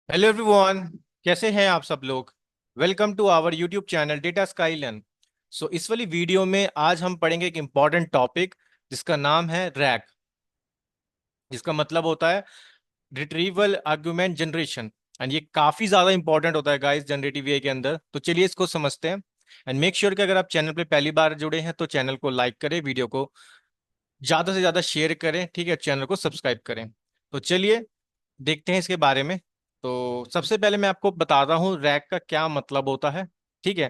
Hello everyone. कैसे हैं आप सब लोग। Welcome to our YouTube channel data Skylan. इस वाली वीडियो में आज हम पढ़ेंगे एक इम्पॉर्टेंट टॉपिक जिसका नाम है रैग, जिसका मतलब होता है रिट्रीवल आर्गुमेंट जनरेशन। एंड ये काफी ज्यादा इंपॉर्टेंट होता है गाइस जनरेटिव एआई के अंदर। तो चलिए इसको समझते हैं। एंड मेक श्योर कि अगर आप चैनल पे पहली बार जुड़े हैं तो चैनल को लाइक करें, वीडियो को ज्यादा से ज्यादा शेयर करें, ठीक है, चैनल को सब्सक्राइब करें। तो चलिए देखते हैं इसके बारे में। तो सबसे पहले मैं आपको बताता हूँ रैक का क्या मतलब होता है, ठीक है,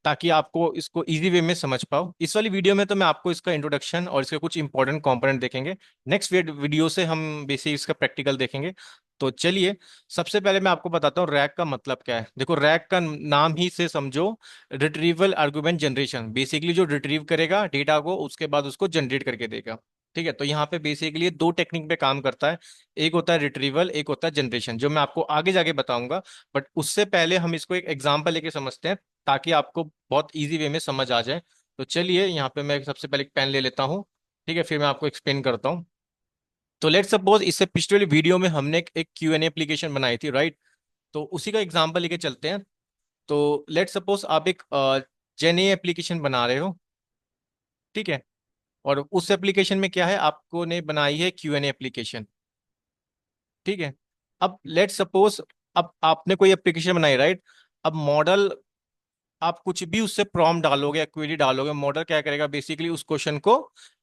ताकि आपको इसको इजी वे में समझ पाओ। इस वाली वीडियो में तो मैं आपको इसका इंट्रोडक्शन और इसके कुछ इंपॉर्टेंट कंपोनेंट देखेंगे। नेक्स्ट वीडियो से हम बेसिक इसका प्रैक्टिकल देखेंगे। तो चलिए सबसे पहले मैं आपको बताता हूँ रैक का मतलब क्या है। देखो रैक का नाम ही से समझो, रिट्रीवल आर्गुमेंट जनरेशन। बेसिकली जो रिट्रीव करेगा डेटा को, उसके बाद उसको जनरेट करके देगा। ठीक है, तो यहाँ पे बेसिकली दो टेक्निक पे काम करता है। एक होता है रिट्रीवल, एक होता है जनरेशन, जो मैं आपको आगे जाके बताऊंगा। बट उससे पहले हम इसको एक एग्जांपल लेके समझते हैं ताकि आपको बहुत इजी वे में समझ आ जाए। तो चलिए यहाँ पे मैं सबसे पहले एक पेन ले लेता हूँ, ठीक है, फिर मैं आपको एक्सप्लेन करता हूँ। तो लेट सपोज इससे पिछले वाली वीडियो में हमने एक क्यू एन एप्लीकेशन बनाई थी, राइट। तो उसी का एग्जांपल लेके चलते हैं। तो लेट सपोज आप एक जेन एप्लीकेशन बना रहे हो, ठीक है, और उस एप्लीकेशन में क्या है, आपको ने बनाई है क्यू एन एप्लीकेशन, ठीक है। अब लेट सपोज अब आपने कोई एप्लीकेशन बनाई, राइट। अब मॉडल, आप कुछ भी उससे प्रॉम्प्ट डालोगे या क्वेरी डालोगे, मॉडल क्या करेगा बेसिकली उस क्वेश्चन को,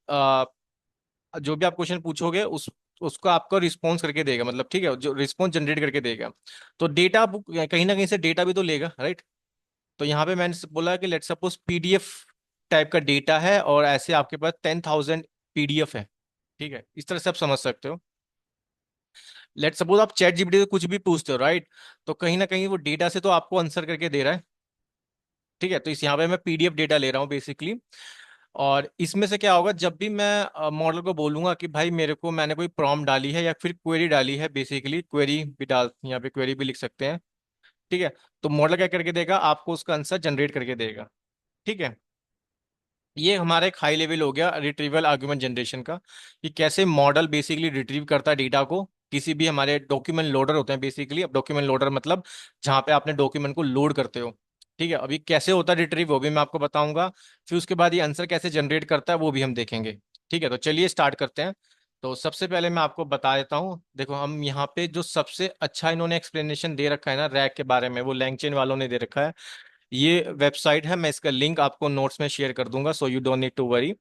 अ, जो भी आप क्वेश्चन पूछोगे उसको आपको रिस्पॉन्स करके देगा, मतलब ठीक है, जो रिस्पॉन्स जनरेट करके देगा। तो डेटा कहीं ना कहीं से डेटा भी तो लेगा, राइट। तो यहाँ पे मैंने बोला कि लेट सपोज पीडीएफ टाइप का डेटा है और ऐसे आपके पास 10,000 पीडीएफ है, ठीक है, इस तरह से आप समझ सकते हो। लेट सपोज आप चैट जीपीटी से कुछ भी पूछते हो, राइट। तो कहीं ना कहीं वो डेटा से तो आपको आंसर करके दे रहा है, ठीक है। तो इस यहाँ पे मैं पीडीएफ डेटा ले रहा हूँ बेसिकली। और इसमें से क्या होगा, जब भी मैं मॉडल को बोलूंगा कि भाई मेरे को, मैंने कोई प्रॉम्प्ट डाली है या फिर क्वेरी डाली है, बेसिकली क्वेरी भी डाल, यहाँ पे क्वेरी भी लिख सकते हैं, ठीक है। तो मॉडल क्या करके देगा, आपको उसका आंसर जनरेट करके देगा, ठीक है। ये हमारा एक हाई लेवल हो गया रिट्रीवल आर्गुमेंट जनरेशन का, कि कैसे मॉडल बेसिकली रिट्रीव करता है डेटा को। किसी भी हमारे डॉक्यूमेंट लोडर होते हैं बेसिकली। अब डॉक्यूमेंट लोडर मतलब जहाँ पे आपने डॉक्यूमेंट को लोड करते हो, ठीक है। अभी कैसे होता है रिट्रीव वो भी मैं आपको बताऊंगा। फिर उसके बाद ये आंसर कैसे जनरेट करता है वो भी हम देखेंगे, ठीक है। तो चलिए स्टार्ट करते हैं। तो सबसे पहले मैं आपको बता देता हूँ, देखो हम यहाँ पे जो सबसे अच्छा इन्होंने एक्सप्लेनेशन दे रखा है ना रैक के बारे में, वो लैंगचेन वालों ने दे रखा है। ये वेबसाइट है, मैं इसका लिंक आपको नोट्स में शेयर कर दूंगा, so you don't need to worry.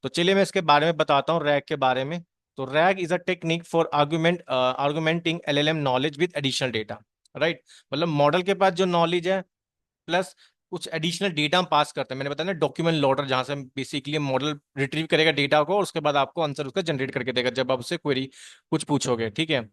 तो चलिए मैं इसके बारे में बताता हूँ रैग के बारे में। तो RAG is a technique for augmenting LLM knowledge with additional data, right. मतलब मॉडल के पास जो नॉलेज है प्लस कुछ एडिशनल डेटा हम पास करते हैं। मैंने बताया ना डॉक्यूमेंट लोडर, जहां से बेसिकली मॉडल रिट्रीव करेगा डेटा को और उसके बाद आपको आंसर उसका जनरेट करके देगा जब आप उससे क्वेरी कुछ पूछोगे, ठीक है।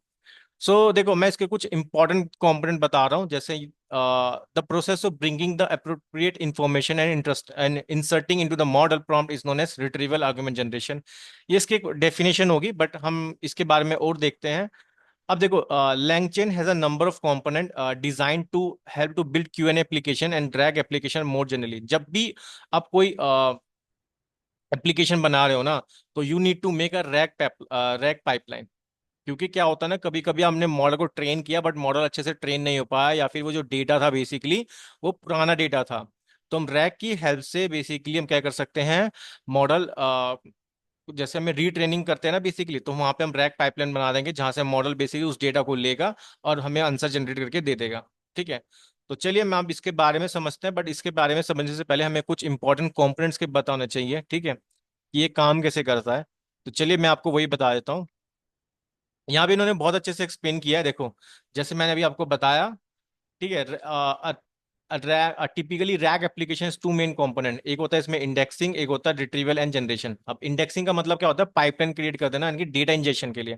देखो मैं इसके कुछ इंपॉर्टेंट कंपोनेंट बता रहा हूँ, जैसे the process of bringing the appropriate information and interest and inserting into the model prompt is known as retrieval argument generation. ये इसकी डेफिनेशन होगी, बट हम इसके बारे में और देखते हैं। अब देखो LangChain has a number of component design to help to build QnA application and drag application more generally. जब भी आप कोई एप्लीकेशन बना रहे हो ना, तो you need to make a RAG pipeline. क्योंकि क्या होता है ना, कभी कभी हमने मॉडल को ट्रेन किया बट मॉडल अच्छे से ट्रेन नहीं हो पाया, या फिर वो जो डेटा था बेसिकली वो पुराना डेटा था। तो हम रैक की हेल्प से बेसिकली हम क्या कर सकते हैं, मॉडल जैसे हमें रीट्रेनिंग करते हैं ना बेसिकली, तो वहां पे हम रैक पाइपलाइन बना देंगे जहां से मॉडल बेसिकली उस डेटा को लेगा और हमें आंसर जनरेट करके दे देगा, ठीक है। तो चलिए हम अब इसके बारे में समझते हैं, बट इसके बारे में समझने से पहले हमें कुछ इंपॉर्टेंट कंपोनेंट्स के बताना चाहिए, ठीक है, कि ये काम कैसे करता है। तो चलिए मैं आपको वही बता देता हूँ। यहाँ भी इन्होंने बहुत अच्छे से एक्सप्लेन किया है, देखो जैसे मैंने अभी आपको बताया, ठीक है। Typically RAG application two main component, एक होता है इसमें इंडेक्सिंग, एक होता है रिट्रीवल एंड जनरेशन। अब इंडेक्सिंग का मतलब क्या होता है, पाइपलाइन क्रिएट कर देना इनकी डेटा इंजेक्शन के लिए।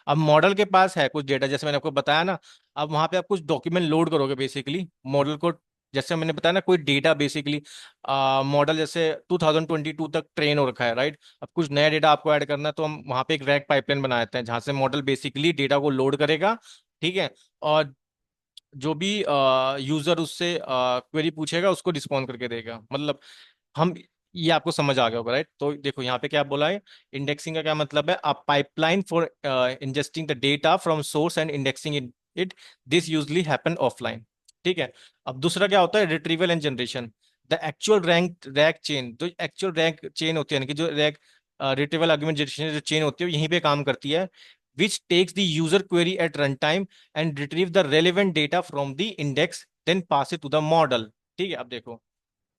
अब मॉडल के पास है कुछ डेटा, जैसे मैंने आपको बताया ना। अब वहां पे आप कुछ डॉक्यूमेंट लोड करोगे बेसिकली मॉडल को, जैसे मैंने बताया ना कोई डेटा बेसिकली, मॉडल जैसे 2022 तक ट्रेन हो रखा है, राइट। अब कुछ नया डेटा आपको ऐड करना है, तो हम वहां पे एक रैग पाइपलाइन बना देते हैं जहां से मॉडल बेसिकली डेटा को लोड करेगा, ठीक है। और जो भी यूजर उससे क्वेरी पूछेगा उसको रिस्पॉन्ड करके देगा, मतलब हम, ये आपको समझ आ गया होगा, राइट। तो देखो यहाँ पे क्या बोला है, इंडेक्सिंग का क्या मतलब है, आप pipeline for ingesting the data from source and indexing it it this usually happen offline. ठीक है। अब दूसरा क्या होता है, retrieval and generation. The actual RAG chain, जो एक्चुअल रैक चेन होती है, यानी कि जो रैक रिट्रीवल आर्गुमेंट जनरेशन जो चेन होती है, वो यहीं पे काम करती है। Which takes the user query at run time and retrieve the relevant data from the index, then pass it to the model. ठीक है। अब देखो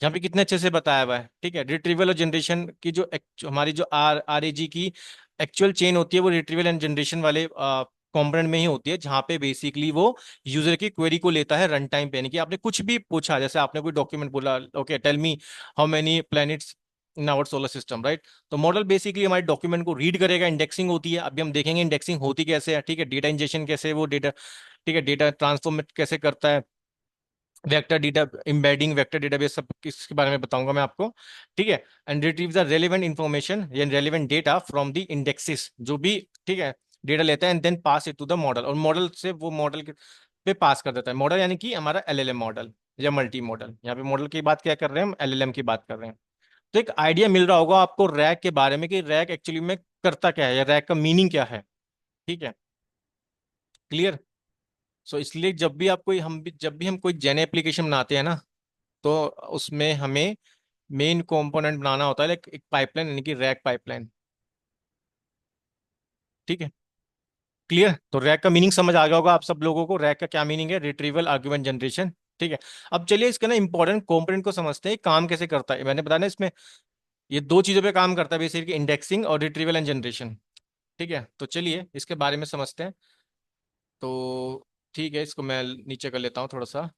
यहाँ पे कितने अच्छे से बताया हुआ है। ठीक है। रिट्रीवल और जनरेशन की हमारी जो आर ए जी की एक्चुअल चेन होती है, वो रिट्रीवल एंड जनरेशन वाले कंपोनेंट में ही होती है, जहाँ पे बेसिकली वो यूजर की क्वेरी को लेता है रन टाइम पे। यानी कि आपने कुछ भी पूछा, जैसे आपने कोई डॉक्यूमेंट बोला, okay tell me how many planets in our solar system, right. तो मॉडल बेसिकली हमारे डॉक्यूमेंट को रीड करेगा। इंडेक्सिंग होती है, अभी हम देखेंगे इंडेक्सिंग होती कैसे है। ठीक है। डेटा इंजेक्शन कैसे वो डेटा, ठीक है, डेटा ट्रांसफॉर्म कैसे करता है, vector data embedding, vector database, सब किसके बारे में बताऊंगा मैं आपको। ठीक है। And retrieve the relevant information या relevant data from the indexes, जो भी, ठीक है, डेटा लेता है, and then pass it to the model, और मॉडल से वो मॉडल पे पास कर देता है। मॉडल यानी कि हमारा एलएलएम मॉडल या मल्टी मॉडल। यहाँ पे मॉडल की बात क्या कर रहे हैं हम, एलएलएम की बात कर रहे हैं। तो एक आइडिया मिल रहा होगा आपको रैक के बारे में कि रैक एक्चुअली में करता क्या है, या रैक का मीनिंग क्या है। ठीक है। क्लियर। सो इसलिए जब भी हम कोई जेन एप्लीकेशन बनाते हैं ना, तो उसमें हमें मेन कंपोनेंट बनाना होता है, लाइक एक पाइपलाइन, यानी कि रैक पाइपलाइन। ठीक है। क्लियर। तो रैक का मीनिंग समझ आ गया होगा आप सब लोगों को, रैक का क्या मीनिंग है, रिट्रीवल आर्गुमेंट जनरेशन। ठीक है। अब चलिए इसका ना इंपॉर्टेंट कंपोनेंट को समझते हैं, काम कैसे करता है। मैंने बताया ना, इसमें ये दो चीजों पे काम करता है बेसिकली, इंडेक्सिंग और रिट्रीवल एंड जनरेशन। ठीक है। तो चलिए इसके बारे में समझते हैं। तो ठीक है, इसको मैं नीचे कर लेता हूँ थोड़ा सा।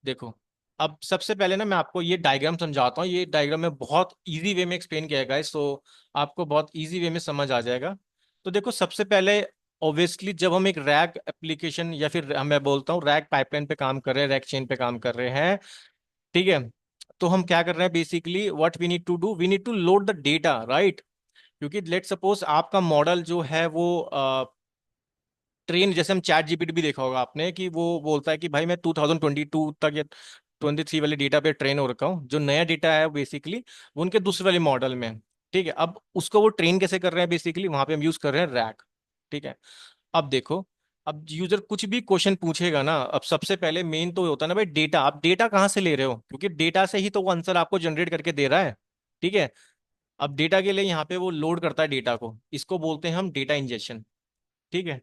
देखो, अब सबसे पहले ना मैं आपको ये डायग्राम समझाता हूँ। ये डायग्राम में बहुत इजी वे में एक्सप्लेन किया गया है, सो आपको बहुत इजी वे में समझ आ जाएगा। तो देखो, सबसे पहले ऑब्वियसली जब हम एक रैक एप्लीकेशन या फिर मैं बोलता हूँ रैक पाइपलाइन पे काम कर रहे हैं, रैक चेन पे काम कर रहे हैं, ठीक है, तो हम क्या कर रहे हैं basically, what we need to do, we need to load the data, right. क्योंकि लेट सपोज आपका मॉडल जो है वो ट्रेन, जैसे हम चैट जीपीटी भी देखा होगा आपने, कि वो बोलता है कि भाई मैं 2022 तक या 23 वाले डेटा पे ट्रेन हो रखा हूँ, जो नया डेटा है बेसिकली वो उनके दूसरे वाले मॉडल में है। ठीक है। अब उसको वो ट्रेन कैसे कर रहे हैं, बेसिकली वहां पे हम यूज कर रहे हैं रैक। ठीक है। अब देखो, अब यूजर कुछ भी क्वेश्चन पूछेगा ना, अब सबसे पहले मेन तो होता है ना भाई डेटा, आप डेटा कहाँ से ले रहे हो, क्योंकि डेटा से ही तो वो आंसर आपको जनरेट करके दे रहा है। ठीक है। अब डेटा के लिए यहाँ पे वो लोड करता है डेटा को, इसको बोलते हैं हम डेटा इंजेक्शन। ठीक है।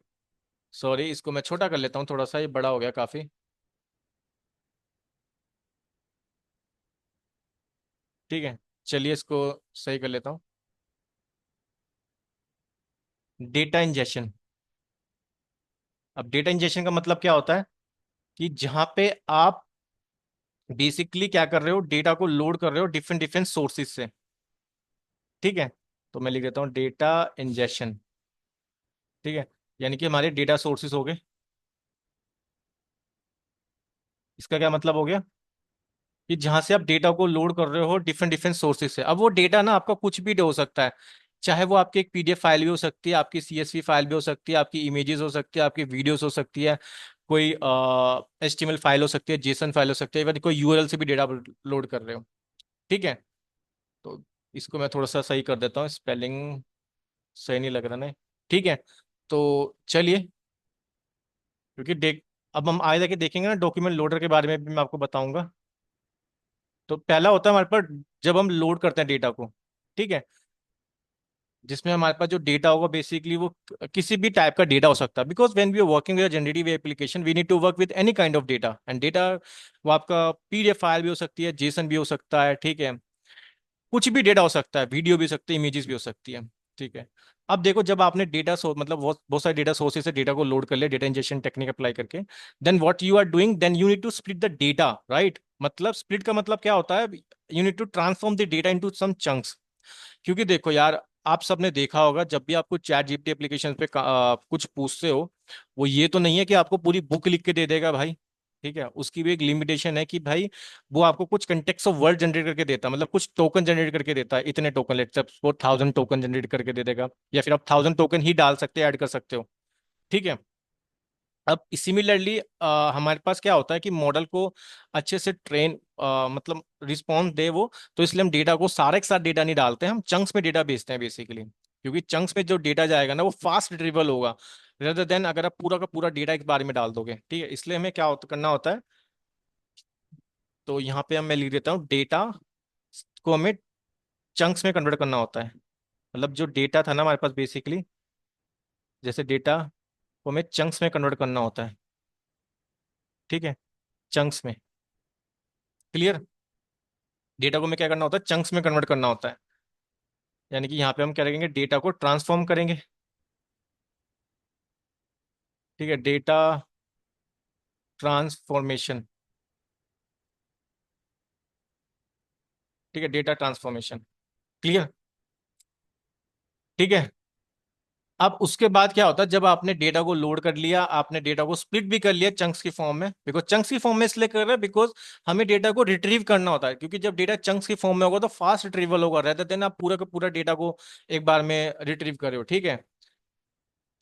सॉरी, इसको मैं छोटा कर लेता हूँ थोड़ा सा, ये बड़ा हो गया काफी। ठीक है। चलिए इसको सही कर लेता हूँ। Data injection. अब डेटा इंजेक्शन का मतलब क्या होता है, कि जहां पे आप बेसिकली क्या कर रहे हो, डेटा को लोड कर रहे हो डिफरेंट डिफरेंट सोर्सेज से। ठीक है। तो मैं लिख देता हूँ डेटा इंजेक्शन। ठीक है। यानी कि हमारे डेटा सोर्सेज हो गए। इसका क्या मतलब हो गया, कि जहां से आप डेटा को लोड कर रहे हो डिफरेंट डिफरेंट सोर्सेज से। अब वो डेटा ना आपका कुछ भी हो सकता है, चाहे वो आपकी एक पीडीएफ फाइल भी हो सकती है, आपकी सीएसवी फाइल भी हो सकती है, आपकी इमेजेस हो सकती है, आपकी वीडियोस हो सकती है, कोई एचटीएमएल फाइल हो सकती है, जेसन फाइल हो सकती है, इवन कोई यूआरएल से भी डेटा लोड कर रहे हो। ठीक है। तो इसको मैं थोड़ा सा सही कर देता हूँ, स्पेलिंग सही नहीं लग रहा ना। ठीक है। तो चलिए, क्योंकि देख, अब हम आगे जाके देखेंगे ना डॉक्यूमेंट लोडर के बारे में भी मैं आपको बताऊंगा। तो पहला होता है हमारे पास, जब हम लोड करते हैं डेटा को, ठीक है, जिसमें हमारे पास जो डेटा होगा बेसिकली वो किसी भी टाइप का डेटा हो सकता है, because when we are working with generative application we need to work with any kind of data, and data वो आपका पीडीएफ फाइल भी हो सकती है, जेसन भी हो सकता है, ठीक है, कुछ भी डेटा हो सकता है, वीडियो भी हो सकती है, इमेजेस भी हो सकती है। ठीक है। अब देखो, जब आपने डेटा सोर्स मतलब बहुत बहुत सारे डेटा सोर्सेज से डेटा को लोड कर लिया, डेटा इंजेक्शन टेक्निक अप्लाई करके, then what you are doing, then you need to split the data, right. मतलब स्प्लिट का मतलब क्या होता है, you need to transform the data into some chunks. क्योंकि देखो यार, आप सबने देखा होगा जब भी आपको चैट जीपीटी एप्लीकेशन पे कुछ पूछते हो, वो ये तो नहीं है कि आपको पूरी बुक लिख के दे देगा भाई। ठीक है। उसकी भी एक लिमिटेशन है कि भाई वो आपको कुछ कंटेक्स्ट ऑफ वर्ड जनरेट करके देता है, मतलब कुछ टोकन जनरेट करके देता है, इतने टोकन, लेट्स सपोज वो 1000 टोकन जनरेट करके दे देगा, या फिर आप 1000 टोकन ही डाल सकते हैं, ऐड कर सकते हो। ठीक है। अब सिमिलरली हमारे पास क्या होता है कि मॉडल को अच्छे से ट्रेन मतलब रिस्पॉन्स दे वो, तो इसलिए हम डेटा को सारे के साथ डेटा नहीं डालते हैं, हम चंक्स में डेटा भेजते हैं बेसिकली, क्योंकि चंक्स में जो डेटा जाएगा ना वो फास्ट रिट्रीवल होगा। रेदर देन अगर आप पूरा का पूरा डेटा एक बार में डाल दोगे, ठीक है। इसलिए हमें क्या करना होता है, तो यहाँ पे मैं लिख देता हूँ, डेटा को हमें चंक्स में कन्वर्ट करना होता है। मतलब जो डेटा था ना हमारे पास बेसिकली, जैसे डेटा को हमें चंक्स में कन्वर्ट करना होता है, ठीक है, चंक्स में। क्लियर? डेटा को हमें क्या करना होता है, चंक्स में कन्वर्ट करना होता है। यानी कि यहाँ पे हम क्या करेंगे, डेटा को ट्रांसफॉर्म करेंगे, ठीक है, डेटा ट्रांसफॉर्मेशन, ठीक है, डेटा ट्रांसफॉर्मेशन। क्लियर? ठीक है। अब उसके बाद क्या होता है, जब आपने डेटा को लोड कर लिया, आपने डेटा को स्प्लिट भी कर लिया चंक्स की फॉर्म में, बिकॉज चंक्स की फॉर्म में इसलिए कर रहे हैं बिकॉज हमें डेटा को रिट्रीव करना होता है, क्योंकि जब डेटा चंक्स की फॉर्म में होगा तो फास्ट रिट्रीवल होगा, रहते देन आप पूरा का पूरा डेटा को एक बार में रिट्रीव कर रहे हो, ठीक है।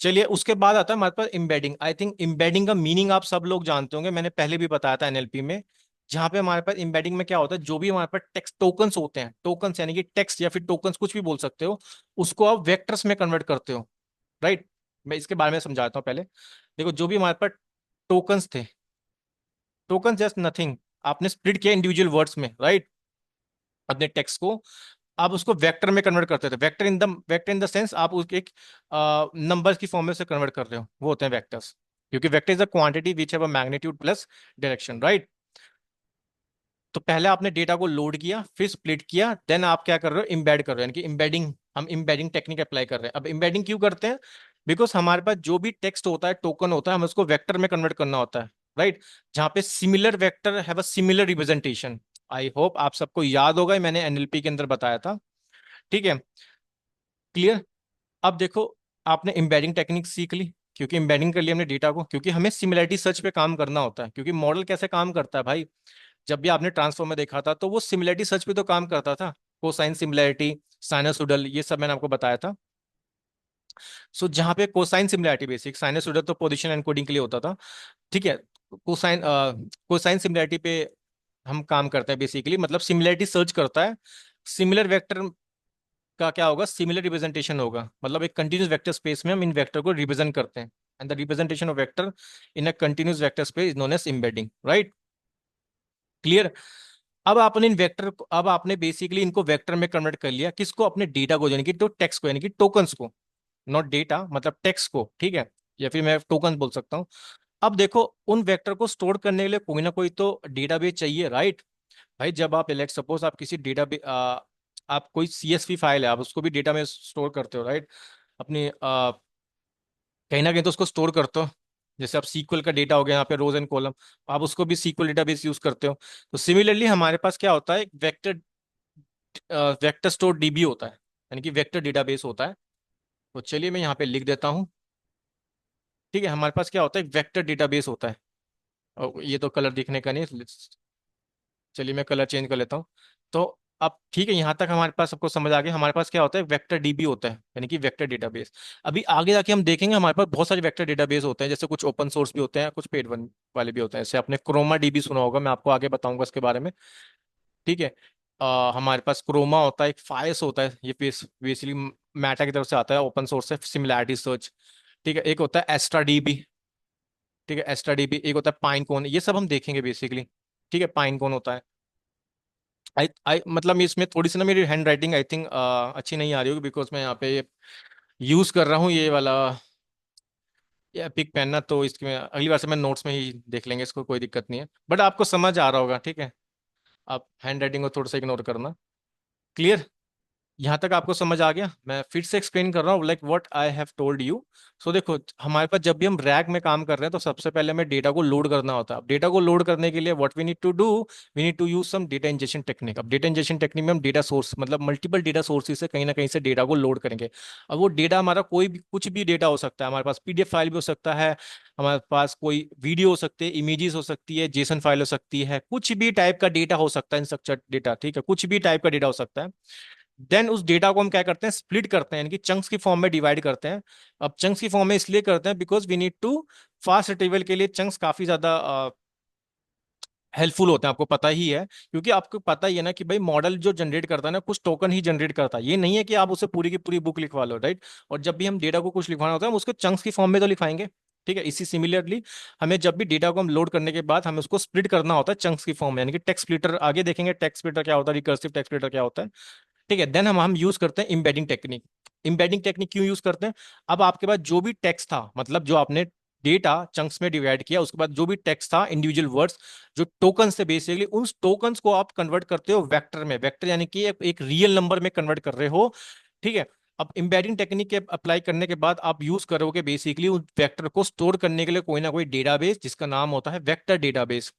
चलिए, उसके बाद आता है हमारे पास एम्बेडिंग। आई थिंक एम्बेडिंग का मीनिंग आप सब लोग जानते होंगे, मैंने पहले भी बताया था एनएलपी में। जहां पे हमारे पास एम्बेडिंग में क्या होता है, जो भी हमारे पास टेक्स्ट टोकन्स होते हैं, टोकन्स यानी कि टेक्स्ट या फिर टोकन्स कुछ भी बोल सकते हो, उसको आप वेक्टर्स में कन्वर्ट करते हो, राइट। मैं इसके बारे में समझाता हूँ पहले। देखो, जो भी हमारे पास टोकन्स थे, टोकन जस्ट नथिंग, आपने स्प्लिट किया इंडिविजुअल वर्ड्स में, राइट, अपने टेक्स्ट को। आप उसको वेक्टर में कन्वर्ट करते थे, वेक्टर इन द सेंस आप उसके एक नंबर्स की फॉर्म में से कन्वर्ट कर रहे हो, वो होते हैं वेक्टर्स। क्योंकि vector is a quantity which have a magnitude plus direction, right. तो पहले आपने डेटा को लोड किया, फिर स्प्लिट किया, देन आप क्या कर रहे हो, इम्बेड कर रहे हो, यानी कि इम्बेडिंग, हम इम्बेडिंग टेक्निक अप्लाई कर रहे हैं। अब इम्बेडिंग क्यों करते हैं, बिकॉज हमारे पास जो भी टेक्स्ट होता है, टोकन होता है, हमें उसको वेक्टर में कन्वर्ट करना होता है, राइट। जहां पे similar vector have a similar representation. I hope आप सबको याद होगा, मैंने एनएलपी के अंदर बताया था, ठीक है। क्लियर? अब देखो, आपने एम्बेडिंग टेक्निक सीख ली, क्योंकि एम्बेडिंग कर लिया हमने डेटा को, क्योंकि हमें सिमिलरिटी सर्च पे काम करना होता है। क्योंकि मॉडल कैसे काम करता है भाई, जब भी आपने ट्रांसफॉर्म में देखा था तो वो सिमिलरिटी सर्च पे तो काम करता था, कोसाइन सिमिलरिटी, साइनसोइडल, ये सब मैंने आपको बताया था। सो जहां पे कोसाइन सिमिलरिटी, बेसिक साइनसोइडल तो पोजीशन एनकोडिंग के लिए होता था, ठीक है। कोसाइन कोसाइन सिमिलरिटी पे हम काम करते हैं बेसिकली, मतलब सिमिलरिटी सर्च करता है। सिमिलर वेक्टर का क्या होगा, सिमिलर रिप्रेजेंटेशन होगा, मतलब एक कंटिन्यूस वेक्टर स्पेस में हम इन वेक्टर को रिप्रेजेंट करते हैं, and the representation of vector in a continuous vector space is known as embedding, right. Clear? अब आपने इन वेक्टर को, अब आपने बेसिकली इनको वेक्टर में कन्वर्ट कर लिया, किसको, अपने डेटा को, यानी कि तो टेक्स्ट को, यानी कि टोकन्स को, नॉट डेटा, मतलब टेक्स्ट को, ठीक है, या फिर मैं टोकन बोल सकता हूँ। अब देखो, उन वेक्टर को स्टोर करने के लिए कोई ना कोई तो डेटाबेस चाहिए, राइट। भाई जब आप लेट सपोज आप किसी डेटा, आप कोई सीएसवी फाइल है, आप उसको भी डेटा में स्टोर करते हो, राइट। अपनी कहीं ना कहीं तो उसको स्टोर करते हो। जैसे आप सीक्वल का डेटा हो गया, यहाँ पे रोज एंड कॉलम, आप उसको भी सीक्वल डेटाबेस यूज करते हो। तो सिमिलरली हमारे पास क्या होता है, वेक्टर, वेक्टर स्टोर डीबी होता है, यानी कि वेक्टर डेटाबेस होता है। तो चलिए मैं यहाँ पे लिख देता हूँ, ठीक है। हमारे पास क्या होता है, वेक्टर डेटाबेस होता है। और ये तो कलर दिखने का नहीं, चलिए मैं कलर चेंज कर लेता हूँ। तो अब ठीक है, यहाँ तक हमारे पास सबको समझ आ गया। हमारे पास क्या होता है, वेक्टर डीबी होता है, यानी कि वेक्टर डेटाबेस। अभी आगे जाके हम देखेंगे हमारे पास बहुत सारे वेक्टर डेटाबेस होते हैं, जैसे कुछ ओपन सोर्स भी होते हैं, कुछ पेड वन वाले भी होते हैं। जैसे आपने क्रोमा डीबी सुना होगा, मैं आपको आगे बताऊंगा इसके बारे में, ठीक है। हमारे पास क्रोमा होता है, एक फायस होता है, ये बेसिकली मैटा की तरफ से आता है, ओपन सोर्स है, सिमिलैरिटी सर्च, ठीक है। एक होता है एस्ट्रा डीबी, ठीक है, एस्ट्रा डीबी। एक होता है पाइन कोन, ये सब हम देखेंगे बेसिकली, ठीक है। पाइन कोन होता है। आई आई मतलब इसमें थोड़ी सी ना मेरी हैंड राइटिंग आई थिंक अच्छी नहीं आ रही होगी, बिकॉज मैं यहाँ पे यूज कर रहा हूँ ये वाला, ये पिक पेन ना, तो इसकी मैं अगली बार से मैं नोट्स में ही देख लेंगे इसको, कोई दिक्कत नहीं है, बट आपको समझ आ रहा होगा, ठीक है। आप हैंड राइटिंग को थोड़ा सा इग्नोर करना। क्लियर? यहां तक आपको समझ आ गया? मैं फिर से एक्सप्लेन कर रहा हूँ, like what I have told you. So देखो, हमारे पास जब भी हम रैक में काम कर रहे हैं तो सबसे पहले हमें डेटा को लोड करना होता है। अब डेटा को लोड करने के लिए what we need to do, we need to use some data injection technique. अब डेटा इंजेक्शन टेक्निक में हम डेटा सोर्स, मतलब मल्टीपल डेटा सोर्सेज से कहीं ना कहीं से डेटा को लोड करेंगे। अब वो डेटा हमारा कोई भी, कुछ भी डेटा हो सकता है, हमारे पास पीडीएफ फाइल भी हो सकता है, हमारे पास कोई वीडियो हो सकती है, इमेजेस हो सकती है, जेसन फाइल हो सकती है, कुछ भी टाइप का डेटा हो सकता है, इंस्ट्रक्चर डेटा, ठीक है, कुछ भी टाइप का डेटा हो सकता है। देन उस डेटा को हम क्या करते हैं, स्प्लिट करते हैं, यानी कि चंक्स की फॉर्म में डिवाइड करते हैं। अब चंक्स की फॉर्म में इसलिए करते हैं because we need to, fast retrieval के लिए चंक्स काफी ज्यादा हेल्पफुल होते हैं, आपको पता ही है, क्योंकि आपको पता ही है ना कि भाई मॉडल जो जनरेट करता है ना कुछ टोकन ही जनरेट करता है, ये नहीं है कि आप उसे पूरी की पूरी बुक लिखवा लो, राइट। और जब भी हम डेटा को कुछ लिखवाना होता है हम उसको चंक्स की फॉर्म में तो लिखाएंगे, ठीक है। इसी सिमिलरली हमें जब भी डेटा को हम लोड करने के बाद हमें उसको स्प्लिट करना होता है चंक्स की फॉर्म में, यानी कि टेक्स्ट स्प्लिटर, आगे देखेंगे टेक्स्ट स्प्लिटर क्या होता है, रिकर्सिव टेक्स्ट स्प्लिटर क्या होता है, ठीक है। देन हम यूज करते हैं इम्बेडिंग टेक्निक। इम्बेडिंग टेक्निक क्यों यूज करते हैं? अब आपके पास जो भी टेक्स्ट था, मतलब जो आपने डेटा चंक्स में डिवाइड किया, उसके बाद जो भी टेक्स्ट था, इंडिविजुअल वर्ड्स जो टोकन से, बेसिकली उन टोकन्स को आप कन्वर्ट करते हो वेक्टर में, वेक्टर यानी कि एक रियल नंबर में कन्वर्ट कर रहे हो, ठीक है। अब इम्बेडिंग टेक्निक के अप्लाई करने के बाद आप यूज करोगे बेसिकली उस वेक्टर को स्टोर करने के लिए कोई ना कोई डेटाबेस, जिसका नाम होता है वेक्टर डेटाबेस,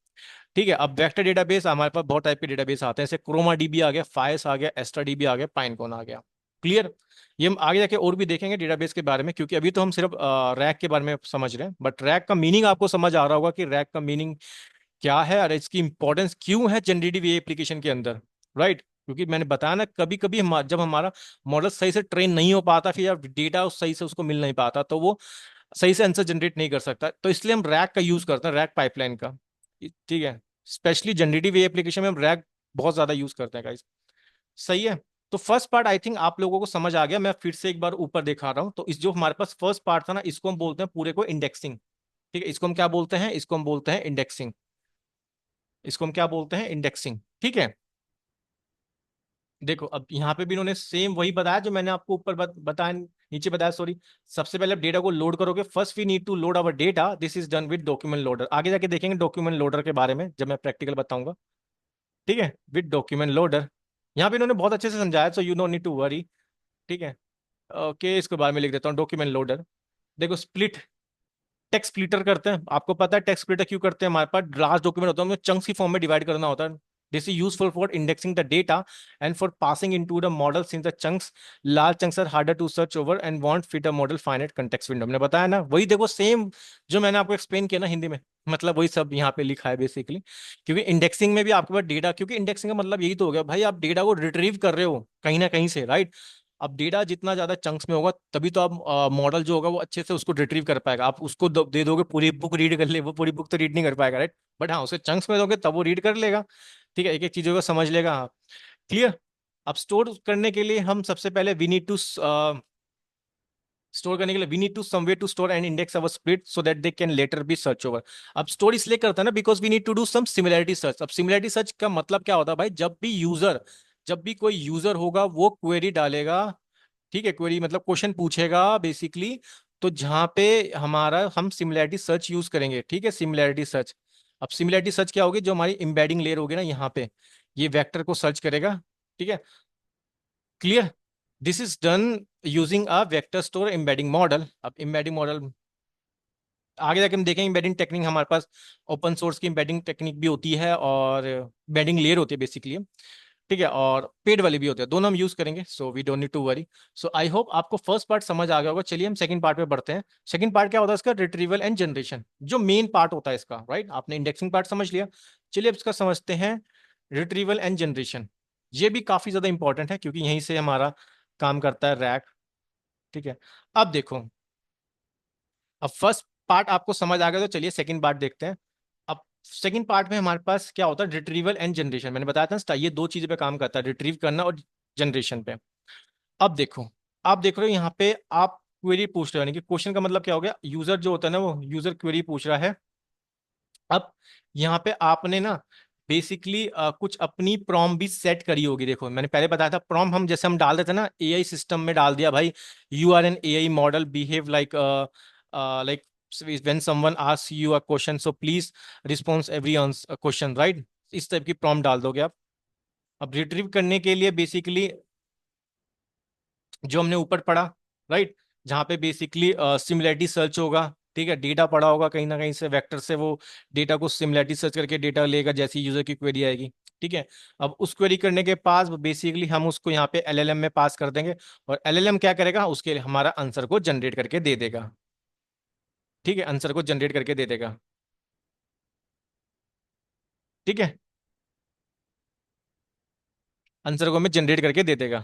ठीक है। अब वेक्टर डेटाबेस हमारे पास बहुत टाइप के डेटाबेस आते हैं, जैसे क्रोमा डीबी आ गया, फाइस आ गया, एस्ट्रा डीबी आ गया, पाइनकोन आ गया। क्लियर? ये हम आगे जाके और भी देखेंगे डेटाबेस के बारे में, क्योंकि अभी तो हम सिर्फ रैक के बारे में समझ रहे हैं, बट रैक का मीनिंग आपको समझ आ रहा होगा कि रैक का मीनिंग क्या है और इसकी इंपॉर्टेंस क्यों है जनरेटिव एआई एप्लीकेशन के अंदर, राइट। क्योंकि मैंने बताया ना, कभी कभी हम जब हमारा मॉडल सही से ट्रेन नहीं हो पाता, फिर या डेटा सही से उसको मिल नहीं पाता, तो वो सही से आंसर जनरेट नहीं कर सकता, तो इसलिए हम रैक का यूज करते हैं, रैक पाइपलाइन का, ठीक है। स्पेशली जनरेटिव एप्लीकेशन में हम रैक बहुत ज्यादा यूज करते हैं गाइस, सही है। तो फर्स्ट पार्ट आई थिंक आप लोगों को समझ आ गया, मैं फिर से एक बार ऊपर दिखा रहा हूं। तो इस जो हमारे पास फर्स्ट पार्ट था ना, इसको हम बोलते हैं पूरे को इंडेक्सिंग, ठीक है। इसको हम क्या बोलते हैं? इसको हम बोलते हैं इंडेक्सिंग, इसको हम क्या बोलते हैं? इंडेक्सिंग, ठीक है। देखो अब यहाँ पे भी इन्होंने सेम वही बताया जो मैंने आपको ऊपर बताया, नीचे बताया, सॉरी। सबसे पहले आप डेटा को लोड करोगे, first we need to load our data, this is done with document loader. आगे जाके देखेंगे डॉक्यूमेंट लोडर के बारे में जब मैं प्रैक्टिकल बताऊंगा, ठीक है, विद डॉक्यूमेंट लोडर। यहाँ पे इन्होंने बहुत अच्छे से समझाया, so you no need to worry, ठीक है। ओके, इसके बारे में लिख देता हूँ, डॉक्यूमेंट लोडर। देखो स्प्लिट, टेक्स्ट स्प्लिटर करते हैं, आपको पता है टेक्स्ट स्प्लिटर क्यों करते हैं? हमारे पास लार्ज डॉक्यूमेंट होता है, हमें चंक्स की फॉर्म में डिवाइड करना होता है। This is useful for indexing the data and for passing into the model, since the chunks, large chunks are harder to search over and won't fit a model finite context window. मैंने बताया ना, वही देखो same जो मैंने आपको explain किया ना हिंदी में, मतलब वही सब यहाँ पे लिखा है बेसिकली। क्योंकि इंडेक्सिंग में भी आपके पास डेटा, क्योंकि इंडेक्सिंग का मतलब यही तो हो गया भाई, आप डेटा को रिट्रीव कर रहे हो कहीं ना कहीं से, राइट। अब डेटा जितना ज्यादा चंक्स में होगा तभी तो आप मॉडल जो होगा वो अच्छे से उसको रिट्रीव कर पाएगा। आप उसको दे दोगे पूरी बुक रीड कर ले, वो पूरी बुक तो रीड नहीं कर पाएगा, राइट। बट हाँ, उसे चंक्स में दोगे तब वो रीड कर लेगा, ठीक है, एक एक चीजों को समझ लेगा, हाँ। क्लियर? अब स्टोर करने के लिए हम सबसे पहले वी नीड टू, स्टोर करने के लिए we need to somewhere to store and index our split so that they can later be search over. अब स्टोर इसलिए करता है ना because we need to do some similarity search. अब similarity search का मतलब क्या होता है भाई? जब भी कोई यूजर होगा वो क्वेरी डालेगा, ठीक है, क्वेरी मतलब क्वेश्चन पूछेगा बेसिकली, तो जहां पे हमारा हम सिमिलैरिटी सर्च यूज करेंगे, ठीक है, सिमिलैरिटी सर्च। अब सिमिलैरिटी सर्च क्या होगी? जो हमारी एम्बेडिंग लेयर होगी ना यहाँ पे, ये वेक्टर को सर्च करेगा, ठीक है। Clear? This is done using a vector store embedding model. अब एम्बेडिंग मॉडल आगे जाके हम देखेंगे, एम्बेडिंग टेक्निक हमारे पास ओपन सोर्स की एम्बेडिंग टेक्निक भी होती है और एम्बेडिंग लेयर होती है बेसिकली, ठीक है, और पेड वाली भी होती है, दोनों हम यूज करेंगे, so we don't need to worry. So I hope आपको फर्स्ट पार्ट समझ आ गया होगा। चलिए हम सेकंड पार्ट पे बढ़ते हैं। सेकंड पार्ट क्या होता है इसका? रिट्रीवल एंड जनरेशन, जो मेन पार्ट होता है इसका, राइट। आपने इंडेक्सिंग पार्ट समझ लिया, चलिए अब इसका समझते हैं रिट्रीवल एंड जनरेशन। ये भी काफी ज्यादा इंपॉर्टेंट है क्योंकि यहीं से हमारा काम करता है रैक, ठीक है। अब देखो, अब फर्स्ट पार्ट आपको समझ आ गया तो चलिए सेकंड पार्ट देखते हैं। अब सेकंड पार्ट में हमारे पास क्या होता है? Retrieval and generation. मैंने बताया था ना, ये दो चीजों पे काम करता है, रिट्रीव करना और जनरेशन पे। अब देखो, आप देख रहे हो यहाँ पे आप क्वेरी पूछ रहे हो, यानी कि क्वेश्चन का मतलब क्या हो गया? यूजर जो होता है ना, वो यूजर क्वेरी पूछ रहा है। अब यहाँ पे आपने ना बेसिकली कुछ अपनी प्रॉम भी सेट करी होगी। देखो मैंने पहले बताया था, प्रॉम हम जैसे हम डाल देते हैं ना एआई सिस्टम में, डाल दिया भाई, you are an AI model behave like like when someone asks you a question so please response every answer question, right। इस टाइप की प्रॉम्प्ट डाल दोगे आप। अब रिट्रीव करने के लिए बेसिकली जो हमने ऊपर पढ़ा, राइट, जहाँ पे बेसिकली सिमिलैरिटी सर्च होगा, ठीक है, डेटा पड़ा होगा कहीं ना कहीं से, वेक्टर से वो डेटा को सिमिलैरिटी सर्च करके डेटा लेगा जैसी यूजर की क्वेरी आएगी, ठीक है। अब उस क्वेरी करने के पास बेसिकली हम उसको यहाँ पे एलएलएम में पास कर देंगे, और एलएलएम क्या करेगा? उसके लिए हमारा आंसर को जनरेट करके दे देगा, ठीक है, आंसर को जनरेट करके दे देगा, ठीक है, आंसर को हमें जनरेट करके दे देगा।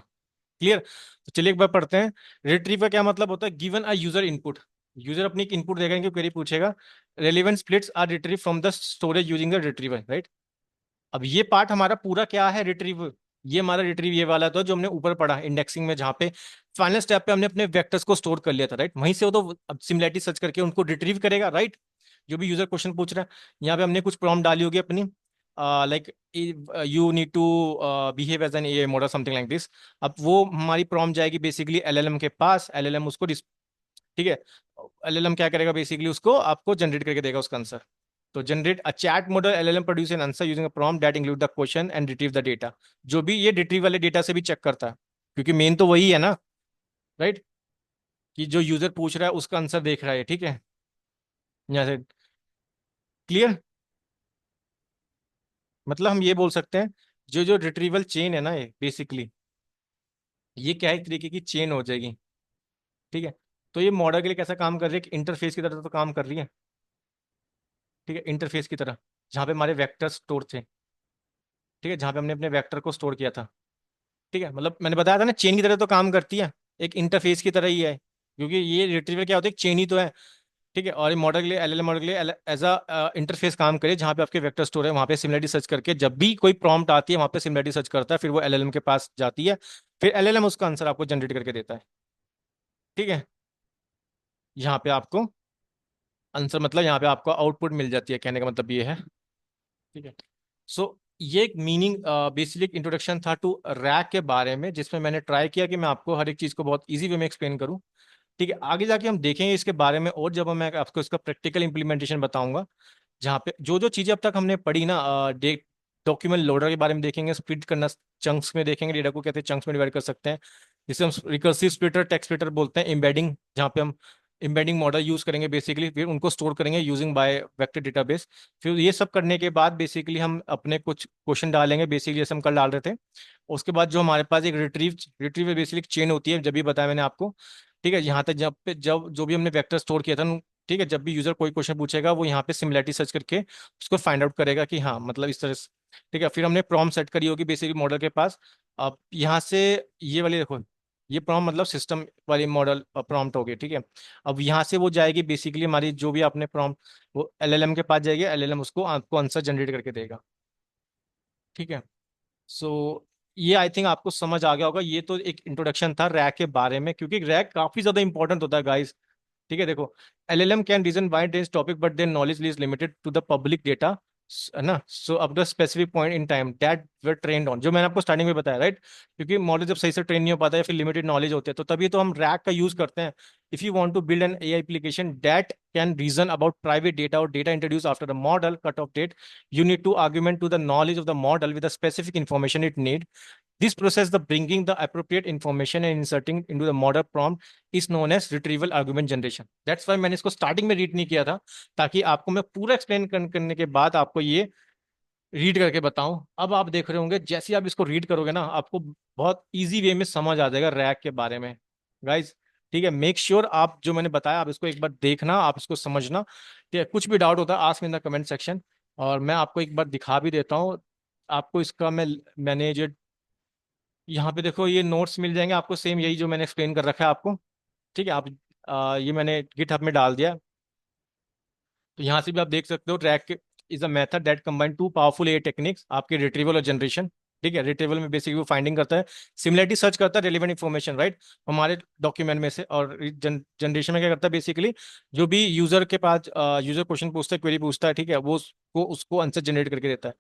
क्लियर? तो चलिए एक बार पढ़ते हैं। रिट्रीव का क्या मतलब होता है? Given a user input, user अपनी इनपुट देगा, क्वेरी पूछेगा, relevant splits are retrieve from the storage using the retriever, right. अब ये पार्ट हमारा पूरा क्या है, रिट्रीव। ये हमारा रिट्रीव ये वाला था जो हमने ऊपर पढ़ा इंडेक्सिंग में, जहाँ पे फाइनल स्टेप पे हमने अपने वेक्टर्स को स्टोर कर लिया था, राइट। वहीं से वो तो अब सिमिलैरिटी सर्च करके उनको रिट्रीव करेगा, राइट। जो भी यूजर क्वेश्चन पूछ रहा है, यहाँ पे हमने कुछ प्रॉम्प्ट डाली होगी अपनी, like you need to behave as an AI model, something like this. अब वो हमारी प्रॉम्प्ट जाएगी बेसिकली एलएलएम के पास, एलएलएम उसको ठीक है, एलएलएम क्या करेगा बेसिकली, उसको आपको जनरेट करके देगा उसका आंसर। तो generate a chat model LLM produce an answer using a prompt that include the question and retrieve the data. जो भी ये रिट्रीव वाले डेटा से भी चेक करता है, क्योंकि मेन तो वही है ना, राइट, कि जो यूजर पूछ रहा है उसका आंसर देख रहा है, ठीक है। यहाँ से क्लियर, मतलब हम ये बोल सकते हैं, जो जो रिट्रीवल चेन है ना, ये बेसिकली ये क्या है, एक तरीके की चेन हो जाएगी, ठीक है। तो ये मॉडल के लिए कैसा काम कर रही है, कि इंटरफेस की तरह तो काम कर रही है, ठीक है, इंटरफेस की तरह, जहाँ पे हमारे वेक्टर स्टोर थे, ठीक है, जहाँ पे हमने अपने वेक्टर को स्टोर किया था, ठीक है। मतलब मैंने बताया था ना, चेन की तरह तो काम करती है, एक इंटरफेस की तरह ही है, क्योंकि ये रिट्रीवर क्या होता है, एक चेन ही तो है, ठीक है। और ये मॉडल के लिए, एलएलएम मॉडल के लिए एज अ इंटरफेस काम करे, जहाँ पे आपके वेक्टर स्टोर है, वहाँ पे सिमिलरिटी सर्च करके जब भी कोई प्रॉम्प्ट आती है वहाँ पे सिमिलरिटी सर्च करता है, फिर वो एलएलएम के पास जाती है, फिर एलएलएम उसका आंसर आपको जनरेट करके देता है, ठीक है। यहाँ पे आपको आंसर, मतलब यहाँ पे आपको आउटपुट मिल जाती है, कहने का मतलब ये है, ठीक है। सो ये एक मीनिंग, बेसिक इंट्रोडक्शन था टू रैक के बारे में, जिसमें मैंने ट्राई किया कि मैं आपको हर एक चीज़ को बहुत इजी वे में एक्सप्लेन करूँ, ठीक है। आगे जाके हम देखेंगे इसके बारे में, और जब मैं आपको इसका प्रैक्टिकल इंप्लीमेंटेशन बताऊंगा, जहाँ पे जो जो चीज़ें अब तक हमने पढ़ी ना, डॉक्यूमेंट लोडर के बारे में देखेंगे, स्प्लिट करना चंक्स में देखेंगे, डेटा को कैसे चंक्स में डिवाइड कर सकते हैं, जिसे हम रिकर्सिव स्प्लिटर, टेक्स्ट स्प्लिटर बोलते हैं, एम्बेडिंग, जहाँ पे हम एम्बेडिंग मॉडल यूज करेंगे बेसिकली, फिर उनको स्टोर करेंगे यूजिंग बाय वेक्टर डेटाबेस। फिर ये सब करने के बाद बेसिकली हम अपने कुछ क्वेश्चन डालेंगे, बेसिकली जैसे हम कल डाल रहे थे। उसके बाद जो हमारे पास एक रिट्रीव बेसिकली चेन होती है, जब भी बताया मैंने आपको, ठीक है। यहाँ तक जब पे जब जो भी हमने वेक्टर स्टोर किया था, ठीक है, जब भी यूजर कोई क्वेश्चन पूछेगा, वो यहाँ पे सिमिलरिटी सर्च करके उसको फाइंड आउट करेगा कि हाँ, मतलब इस तरह से, ठीक है। फिर हमने प्रॉम्प्ट सेट करी होगी बेसिकली मॉडल के पास। अब यहाँ से ये वाली देखो, ये प्रॉम्प्ट मतलब सिस्टम वाली मॉडल प्रॉम्प्ट होगी, ठीक है। अब यहाँ से वो जाएगी बेसिकली हमारी, जो भी आपने प्रॉम्प्ट, वो एलएलएम के पास जाएगी, एलएलएम उसको आपको आंसर जनरेट करके देगा, ठीक है। सो ये आई थिंक आपको समझ आ गया होगा, ये तो एक इंट्रोडक्शन था रैक के बारे में, क्योंकि रैक काफी ज्यादा इंपॉर्टेंट होता है गाइस, ठीक है। देखो, LLM can reason wide range topic but their knowledge is limited to the public data, है ना। So up the specific point in time that were trained on, जो मैंने आपको स्टार्टिंग में बताया, राइट। क्योंकि मॉडल जब सही से ट्रेन नहीं हो पाता है, फिर लिमिटेड नॉलेज होते हैं, तो तभी तो हम रैक का यूज करते हैं। If you want to build an AI application that can reason about private data और data introduce after the model cut off date, you need to argument to the knowledge of the model with the specific information it need. This process, the bringing the appropriate information and inserting into the model prompt, is known as retrieval argument generation. That's why मैंने इसको starting में read नहीं किया था, ताकि आपको मैं पूरा एक्सप्लेन करने के बाद आपको ये रीड करके बताऊं। अब आप देख रहे होंगे, जैसे ही आप इसको रीड करोगे ना, आपको बहुत इजी वे में समझ आ जाएगा रैक के बारे में, गाइज, ठीक है। मेक श्योर आप जो मैंने बताया, आप इसको एक बार देखना, आप इसको समझना, ठीक है। कुछ भी डाउट होता है, ask me in the comment section, और मैं आपको एक बार दिखा भी देता हूँ। आपको इसका मैंने जो यहाँ पे देखो, ये नोट्स मिल जाएंगे आपको, सेम यही जो मैंने एक्सप्लेन कर रखा है आपको, ठीक है। आप ये मैंने गिटहब में डाल दिया, तो यहाँ से भी आप देख सकते हो, track is a method that combine two powerful a techniques, आपके रिट्रीवल और जनरेशन, ठीक है। रिट्रीवल में बेसिकली वो फाइंडिंग करता है, सिमिलरिटी सर्च करता है रेलिवेंट इन्फॉर्मेशन, राइट, हमारे डॉक्यूमेंट में से, और जनरेशन में क्या करता है बेसिकली, जो भी यूजर के पास यूजर क्वेश्चन पूछता है, क्वेरी पूछता है, ठीक है, वो उसको आंसर जनरेट करके देता है।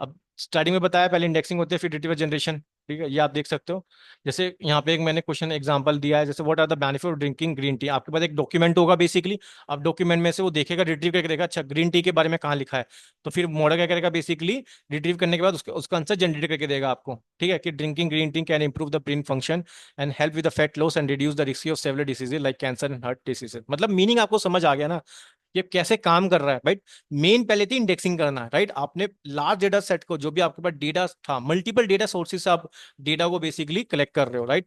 अब स्टार्टिंग में बताया, पहले इंडेक्सिंग होती है, फिर रिट्रीवर जनरेशन, ठीक है, ये आप देख सकते हो। जैसे यहाँ पे एक मैंने क्वेश्चन एग्जांपल दिया है, जैसे what are the benefit of drinking green tea. आपके पास एक डॉक्यूमेंट होगा बेसिकली, अब डॉक्यूमेंट में से वो देखेगा, रिट्रीव करके देखेगा, अच्छा ग्रीन टी के बारे में कहाँ लिखा है, तो फिर मॉडल क्या करेगा बेसिकली, रिट्रीव करने के बाद उसका आंसर जनरेट करके देगा आपको, ठीक है, कि drinking green T can improve the brain function and help with the fat loss and reduce the risk of several diseases like cancer and heart diseases. मतलब मीनिंग आपको समझ आ गया ना, ये कैसे काम कर रहा है, राइट। मेन पहले थी इंडेक्सिंग करना, राइट। आपने लार्ज डेटा सेट को, जो भी आपके पास डेटा था, मल्टीपल डेटा सोर्सेज से आप डेटा को बेसिकली कलेक्ट कर रहे हो, राइट।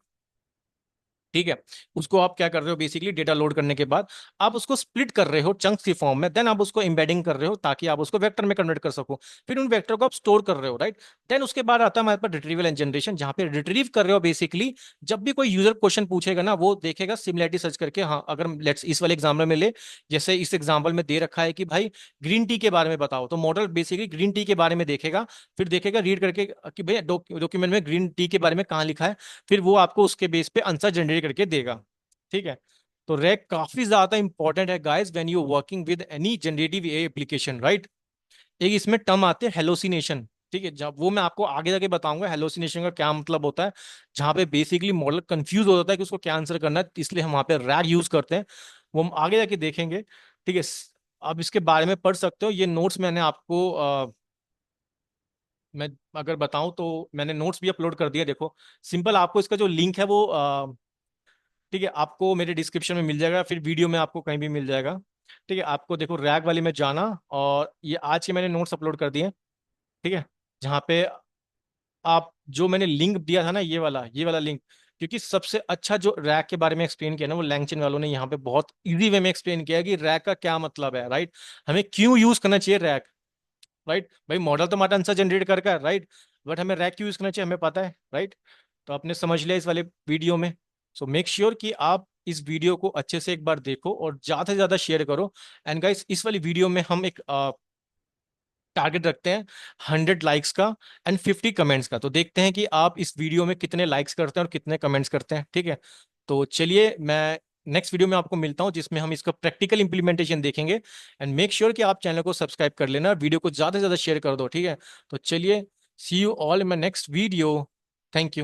ठीक है। उसको आप क्या कर रहे हो, बेसिकली डेटा लोड करने के बाद आप उसको स्प्लिट कर रहे हो चंक्स की फॉर्म में, देन आप उसको एम्बेडिंग कर रहे हो ताकि आप उसको वेक्टर में कन्वर्ट कर सको। फिर उन वेक्टर को आप स्टोर कर रहे हो, राइट। देन उसके बाद आता है हमारे पास रिट्रीवल एंड जनरेशन, जहां पे रिट्रीव कर रहे हो बेसिकली। जब भी कोई यूजर क्वेश्चन पूछेगा ना, वो देखेगा सिमिलैरिटी सर्च करके। हाँ, अगर लेट्स इस वाले एग्जाम्पल में ले, जैसे इस एग्जाम्पल में दे रखा है कि भाई ग्रीन टी के बारे में बताओ, तो मॉडल बेसिकली ग्रीन टी के बारे में देखेगा। फिर देखेगा रीड करके कि भैया डॉक्यूमेंट में ग्रीन टी के बारे में कहाँ लिखा है। फिर वो आपको उसके बेस पे आंसर जनरेट करके देगा। ठीक है। तो रैक काफी ज्यादा इंपॉर्टेंट है guys when you working with any generative AI application, right. एक इसमें टर्म आते हैं हेलोसिनेशन। ठीक है, जब वो मैं आपको आगे जाके बताऊंगा हेलोसिनेशन का क्या मतलब होता है, जहां पे बेसिकली मॉडल कंफ्यूज हो जाता है कि उसको क्या आंसर करना है, इसलिए हम वहां पे रैग यूज करते हैं। वो हम आगे जाके देखेंगे। ठीक है। आप इसके बारे में पढ़ सकते हो, ये नोट्स मैंने आपको मैं अगर बताऊं तो मैंने नोट्स भी अपलोड कर दिया, देखो। सिंपल, आपको इसका जो लिंक है वो ठीक है, आपको मेरे डिस्क्रिप्शन में मिल जाएगा, फिर वीडियो में आपको कहीं भी मिल जाएगा। ठीक है, आपको देखो रैग वाली में जाना, और ये आज के मैंने नोट्स अपलोड कर दिए। ठीक है। जहाँ पे आप जो मैंने लिंक दिया था ना, ये वाला लिंक, क्योंकि सबसे अच्छा जो रैग के बारे में एक्सप्लेन किया ना, वो लैंगचेन वालों ने यहाँ पे बहुत इजी वे में एक्सप्लेन किया है कि रैग का क्या मतलब है, राइट। हमें क्यों यूज करना चाहिए रैग, राइट। भाई मॉडल तो हमारा आंसर जनरेट कर राइट, बट हमें रैग क्यों यूज करना चाहिए हमें पता है, राइट। तो आपने समझ लिया इस वाले वीडियो में। सो मेक श्योर कि आप इस वीडियो को अच्छे से एक बार देखो और ज्यादा से ज्यादा शेयर करो। एंड गाइस, इस वाली वीडियो में हम एक टारगेट रखते हैं 100 लाइक्स का एंड 50 कमेंट्स का। तो देखते हैं कि आप इस वीडियो में कितने लाइक्स करते हैं और कितने कमेंट्स करते हैं, ठीक है। तो चलिए, मैं नेक्स्ट वीडियो में आपको मिलता हूं, जिसमें हम इसका प्रैक्टिकल इंप्लीमेंटेशन देखेंगे। एंड मेक श्योर कि आप चैनल को सब्सक्राइब कर लेना, वीडियो को ज्यादा से ज्यादा शेयर कर दो, ठीक है। तो चलिए, see you all in my next video. Thank you.